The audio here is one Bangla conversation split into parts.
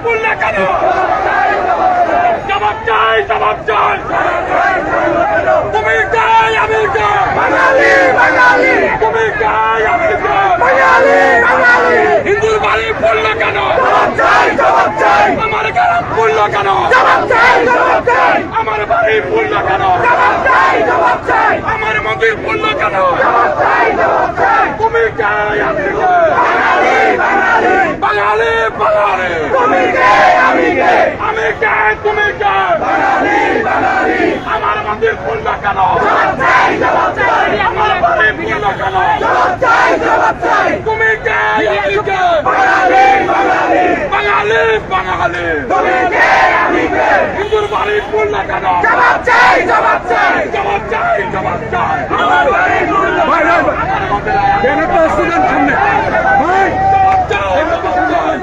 খুললে কেন? জবাব চাই, জবাব চাই। তুমি চাই, আমি চাই। বাঙালি বাঙালি, তুমি চাই, আমি চাই। বাঙালি বাঙালি, হিন্দুর বাড়ি খুললো কেন? জবাব চাই, জবাব চাই। আমার গ্রাম খুললো কেন? জবাব চাই, জবাব চাই। আমার বাড়ি খুললো কেন? জবাব চাই, জবাব চাই। আমার মন্দির খুললো কেন? জবাব চাই, জবাব চাই। তুমি চাই, আমি চাই। বাঙালি বাঙালি, বাঙালি বাঙালি, তুমি কে আমি কে? আমি কে তুমি কে? বাঙালি বাঙালি, আমার মন্দির খুললো কেন? জবাব চাই, জবাব চাই। আমার বাড়ি খুললো কেন? জবাব চাই, জবাব চাই। তুমি কে আমি কে? বাঙালি বাঙালি, বাঙালি বাঙালি, তুমি কে আমি কে? হিন্দুর বাড়ি খুললো কেন? জবাব চাই, জবাব চাই। জবাব চাই, জবাব চাই। আমার বাড়ি খুললো কেন? আমার মন্দির কেন? তো স্টুডেন্ট সামনে ভাই, জবাব চাই, জবাব চাই।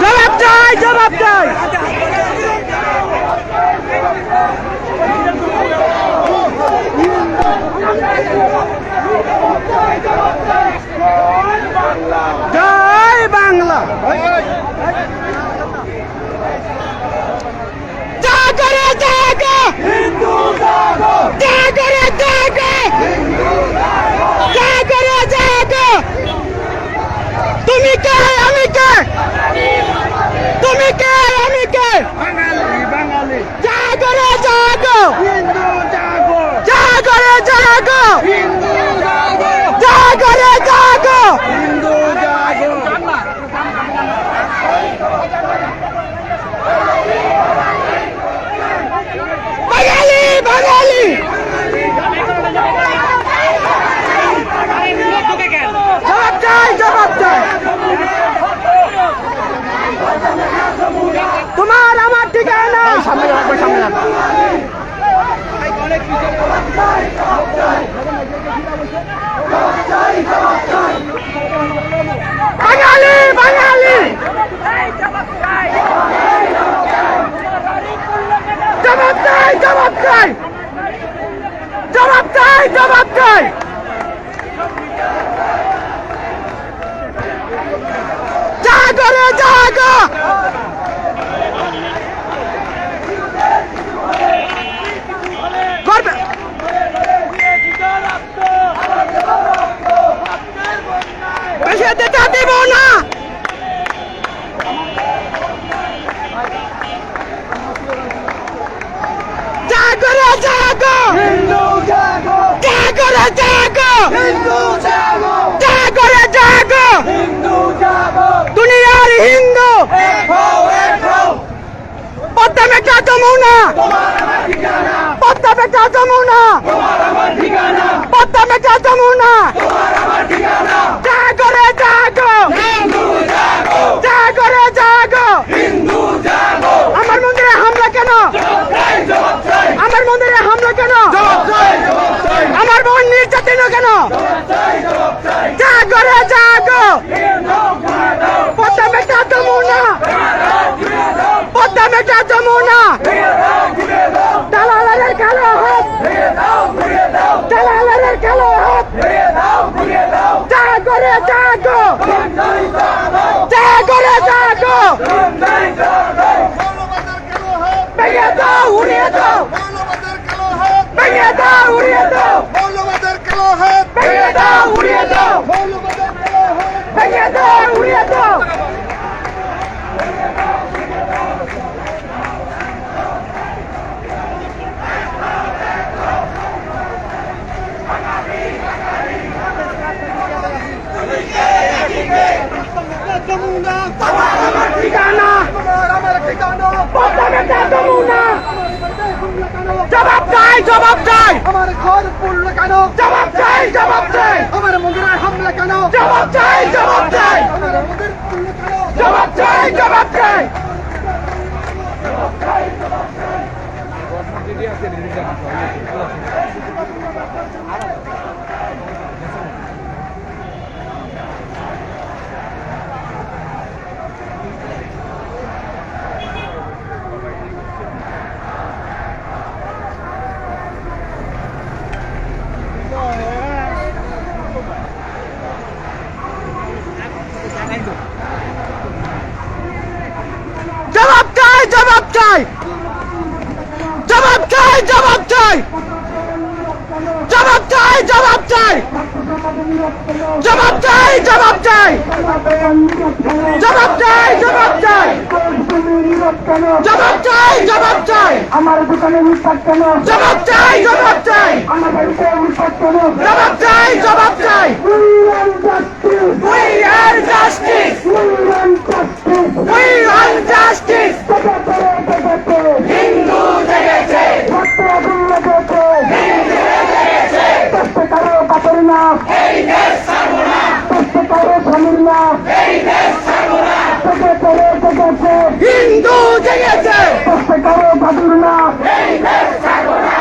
জবাব চাই, জবাব চাই। জয় বাংলা। জাগরে জাগো হিন্দু, জাগো জাগরে জাগো হিন্দু, জাগরে জাগো। তুমি কে আমি কে? তুমি কে আমি কে? বাঙালি বাঙালি, জাগরে জাগো হিন্দু, জাগো জাগরে জাগো হিন্দু, জাগো জাগরে জাগো হিন্দু, জাগো। বাঙালি বাঙালি, জবাব চাই, জবাব চাই। তোমার আমার ঠিকানা সামনে রাখবে, সামনে রাখবে। বাঙালি বাঙালি, জবাব চাই, জবাব চাই। জবাব চাই, জবাব চাই। জাগরে জাগো, বেশি দিতে দিব না। জাগরে জাগো হিন্দু, জাগো জাগরে জাগো হিন্দু, জাগো জাগরে জাগো হিন্দু, জাগো। দুনিয়ার হিন্দু পদ্মা মেটা যমুনা, পদ্মা মেটা যমুনা, পদ্মা মেটা যমুনা। জাগরে জাগো হিন্দু, জাগো জাগরে জাগো হিন্দু, জাগো। আমার মন্দিরে হামলা কেন? আমার মন্দিরে হামলা কেন? আমার বোন নির্যাতিত কেন? জাগরে জাগো, পদ্মা মেটা যমুনা, পদ্মা মেটা যমুনা। দালালের কালো হাত, দালালের কালো হাত। জাগরে জাগো, জাগরে জাগো। তোমার আমার ঠিকানা, তোমার আমার ঠিকানা, পদ্মাটা যমুনা, জবাব চাই, জবাব চাই, আমার ঘর পুড়লো কেন, জবাব চাই, জবাব চাই, আমার মন্দিরে হামলা কেন, জবাব চাই, জবাব চাই, আমার মন্দির পুড়লো কেন, জবাব চাই, জবাব চাই। জবাব চাই, জবাব চাই, জবাব চাই, জবাব চাই, জবাব চাই, জবাব চাই, জবাব চাই, জবাব চাই, জবাব চাই, জবাব চাই, জবাব চাই, জবাব চাই, আমার দোকানে উৎপাদ কেন, জবাব চাই, জবাব চাই, আমার বাড়িতে উৎপাদ কেন, জবাব চাই, জবাব চাই। We are justice. We want justice. Hindu জেগেছে, এই দেশ ছাড়বো না, হিন্দু জেগেছে, এই দেশ ছাড়বো না,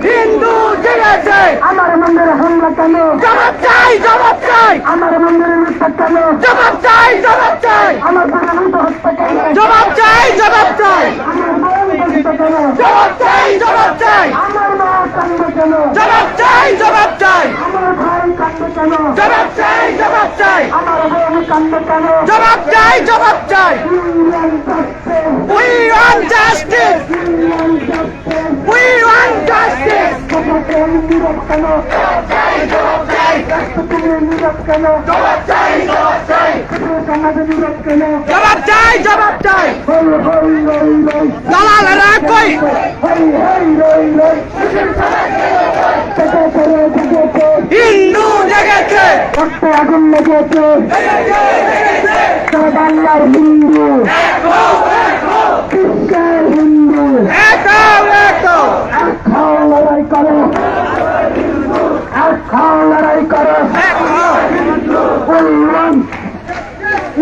হিন্দু জেগেছে। আমার মন্দিরে হামলা কেন, জবাব চাই, জবাব চাই, আমার মন্দিরে উৎপাদ কেন, জবাব চাই, জবাব চাই, আমার দোকানে হত্যা কেন, জবাব চাই, জবাব চাই, আমার বোন কষ্ট কেন, জবাব চাই, জবাব চাই, আমার মা কান্দ কেন, জবাব চাই, জবাব চাই, আমার ভাই কান্দ কেন, জবাব চাই, জবাব চাই, আমার বোন কান্দ কেন, জবাব চাই, জবাব চাই। We want justice. We want justice. জবাব চাই, জবাব চাই, জবাব চাই, জবাব চাই, জবাব চাই। দালালেরা কই, হিন্দু জেগেছে, আগুন লেগেছে, বাংলার হিন্দু, বিশ্বের হিন্দু, খাও লড়াই করো, খাও লড়াই করো,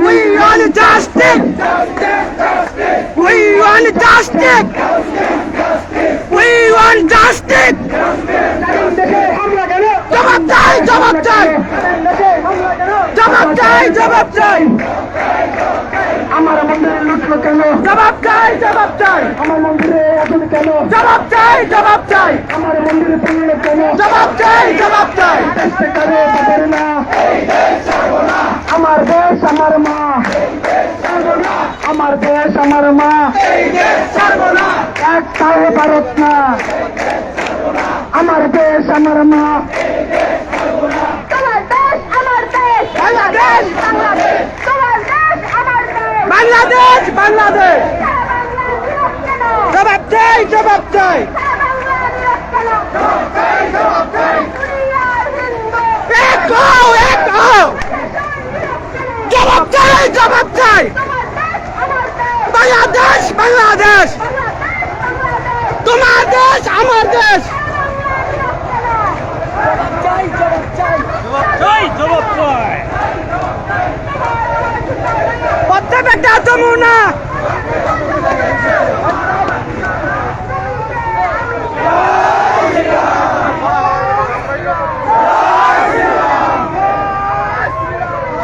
We want justice. We want justice. We want justice. জবাব চাই, জবাব চাই, জবাব চাই, জবাব চাই, আমার মন্দিরে লুটলো কেন, জবাব চাই, জবাব চাই, আমার মন্দিরে আগুন কেন, জবাব চাই, জবাব চাই, আমার মন্দিরে পুড়লো কেন, জবাব চাই, জবাব চাই। চেষ্টা করে পাবেন না, আমার দেশ আমার মা, আমার দেশ আমার মা, একটাও ভারত না, আমার দেশ আমার মা, তোমার দেশ আমার দেশ, বাংলাদেশ, বাংলাদেশ, তোমার দেশ আমার দেশ, বাংলাদেশ, বাংলাদেশ, সারা বাংলা বিরোধ কেন, জবাব চাই, জবাব চাই, সারা বাংলা বিরোধ কেন, দুনিয়ার হিন্দু, এক হও, এক হও, জবাব চাই, জবাব চাই, তোমার দেশ আমার দেশ, বাংলাদেশ, বাংলাদেশ, বাংলাদেশ, তোমার দেশ, আমার দেশ, পদ্মাটা যমুনা,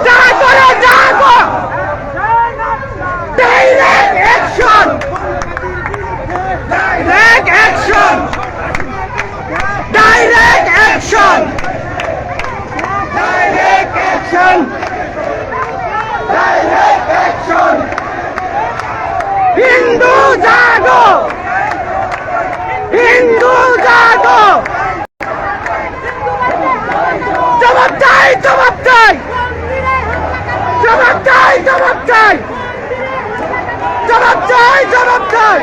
জাগো, জাগো, direct action, direct action, direct action, direct action, direct action. Hindu জাগো, হিন্দু জাগো, জবাব চাই, জবাব চাই, জবাব চাই, জবাব চাই, জবাব চাই, জবাব চাই।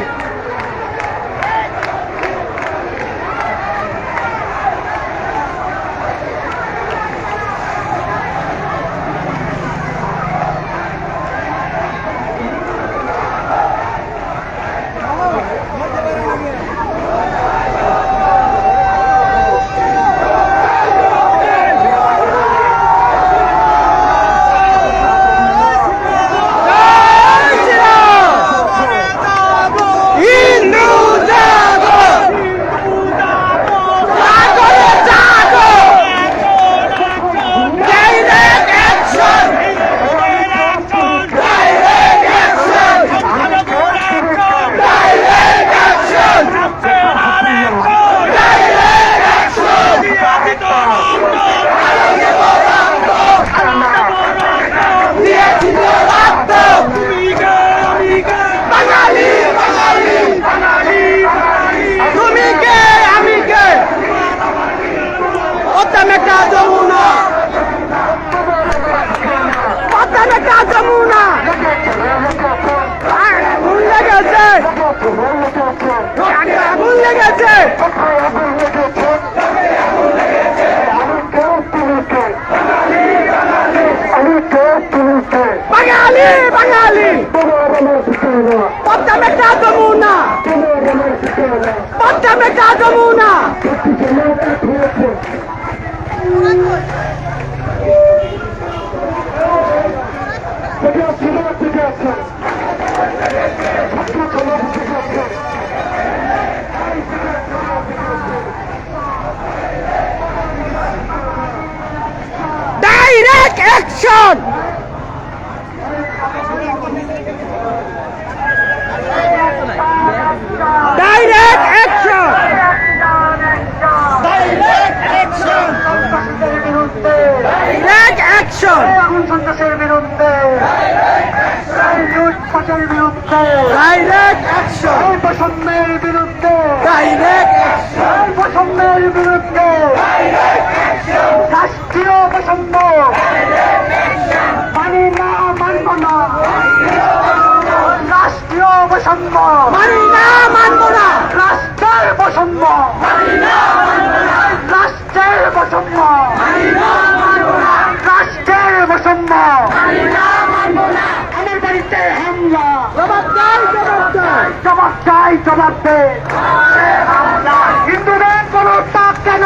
বাঙালি বাঙালি পদ্মা মেঘনা যমুনা পদ্মা মেঘনা Jamuna direct action direct action direct action direct action সন্ত্রাসের বিরুদ্ধে লুটপাটের বিরুদ্ধে ডাইরেক্ট অ্যাকশন বৈষম্যের বিরুদ্ধে ডাইরেক্ট অ্যাকশন বৈষম্যের বিরুদ্ধে রাষ্ট্রীয় বৈষম্য মানি না মানব না রাষ্ট্রীয় বৈষম্য মানি না মানব না রাষ্ট্রের বৈষম্য রাষ্ট্রের বৈষম্য রাষ্ট্রের বৈষম্য আমার বাড়িতে হামলা জবাব চাই জবাব চাই জবাব চাই জবাব দে হিন্দুদের গণহত্যা কেন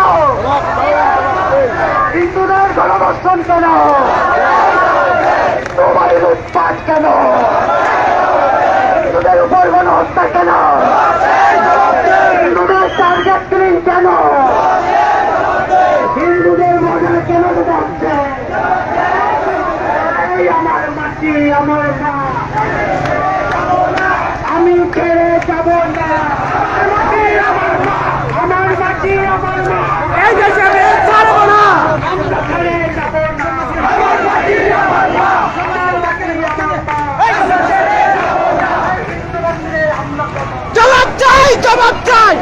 হিন্দুদের গণধর্ষণ কেন তোমার লুটপাট কেন হিন্দুদের উপর গণহত্যা কেন হিন্দুদের টার্গেট কিলিং কেন হিন্দুদের মনে কেন যাচ্ছে এই আমার মাটি আমার মা আমি ছেড়ে যাব না আমার মাটি আমার মা এই দেশে আমি ছাড়ব না আমরা ছেড়ে যাব না জবাব চাই জবাব চাই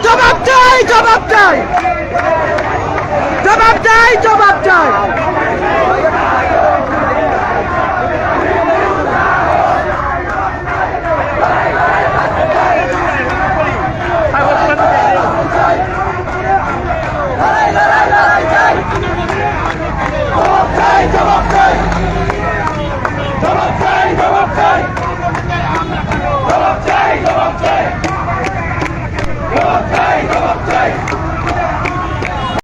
জবাব চাই জবাব চাই জবাব চাই জবাব চাই